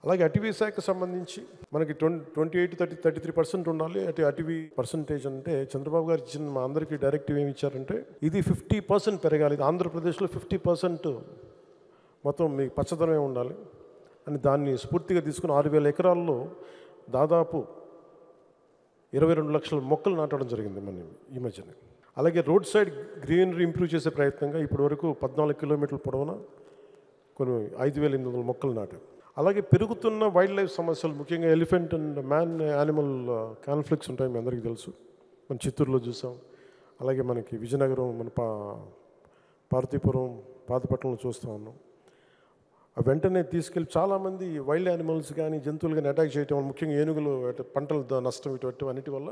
అలాగే అటవీ శాఖకు సంబంధించి మనకి 28-33% ఉండాలి. అటవీ పర్సంటేజ్ అంటే చంద్రబాబు గారు ఇచ్చిన మా అందరికీ డైరెక్టివ్ ఏమి ఇచ్చారంటే ఇది 50% పెరగాలి. ఇది ఆంధ్రప్రదేశ్లో 50% మొత్తం మీకు పచ్చదనమే ఉండాలి అని దాన్ని స్ఫూర్తిగా తీసుకుని 6,000 ఎకరాల్లో దాదాపు 22 లక్షల మొక్కలు నాటడం జరిగింది మన ఈ మధ్యనే. అలాగే రోడ్ సైడ్ గ్రీనరీ ఇంప్రూవ్ చేసే ప్రయత్నంగా ఇప్పటి వరకు 14 కిలోమీటర్ల పొడవున కొన్ని 5,800 మొక్కలు నాటాం. అలాగే పెరుగుతున్న వైల్డ్ లైఫ్ సమస్యలు, ముఖ్యంగా elephant and man animal conflicts ఉంటాయి, మీ అందరికీ తెలుసు. మనం చిత్తూరులో చూసాం, అలాగే మనకి విజయనగరం, మన పార్వతీపురం, పాతపట్నంలో చూస్తూ ఉన్నాం. వెంటనే తీసుకెళ్ళి చాలామంది వైల్డ్ యానిమల్స్ కానీ జంతువులు కానీ అటాక్ చేయటం వల్ల, ముఖ్యంగా ఏనుగులు పంటల నష్టం ఇటు అన్నిటి వల్ల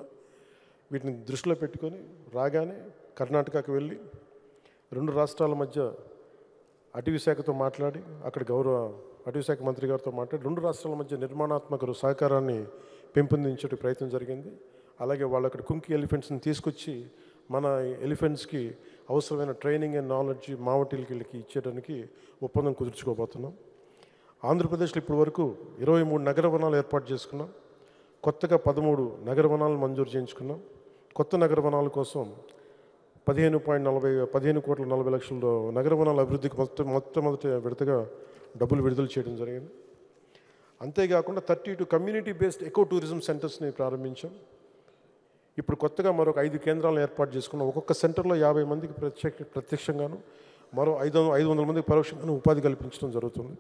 వీటిని దృష్టిలో పెట్టుకొని రాగానే కర్ణాటకకు వెళ్ళి 2 రాష్ట్రాల మధ్య అటవీ శాఖతో మాట్లాడి, అక్కడ గౌరవ అటవీ శాఖ మంత్రి గారితో మాట్లాడి 2 రాష్ట్రాల మధ్య నిర్మాణాత్మక సహకారాన్ని పెంపొందించే ప్రయత్నం జరిగింది. అలాగే వాళ్ళు అక్కడ కుంకి ఎలిఫెంట్స్ని తీసుకొచ్చి మన ఎలిఫెంట్స్కి అవసరమైన ట్రైనింగ్ అండ్ నాలెడ్జ్ మావటిలకి ఇచ్చేయడానికి ఒప్పందం కుదుర్చుకోబోతున్నాం. ఆంధ్రప్రదేశ్లో ఇప్పటి వరకు 23 నగర వనాలు ఏర్పాటు చేసుకున్నాం. కొత్తగా 13 నగర వనాలను మంజూరు చేయించుకున్నాం. కొత్త నగర వనాల కోసం 15 కోట్ల 40 లక్షల నగర వనాల అభివృద్ధికి మొట్టమొదటి విడతగా డబ్బులు విడుదల చేయడం జరిగింది. అంతేకాకుండా 32 కమ్యూనిటీ బేస్డ్ ఎకో టూరిజం సెంటర్స్ని ప్రారంభించాం. ఇప్పుడు కొత్తగా మరొక 5 కేంద్రాలను ఏర్పాటు చేసుకున్నాం. ఒక్కొక్క సెంటర్లో 50 మందికి ప్రత్యక్షంగాను, మరో 500 మందికి పరోక్షంగాను ఉపాధి కల్పించడం జరుగుతుంది.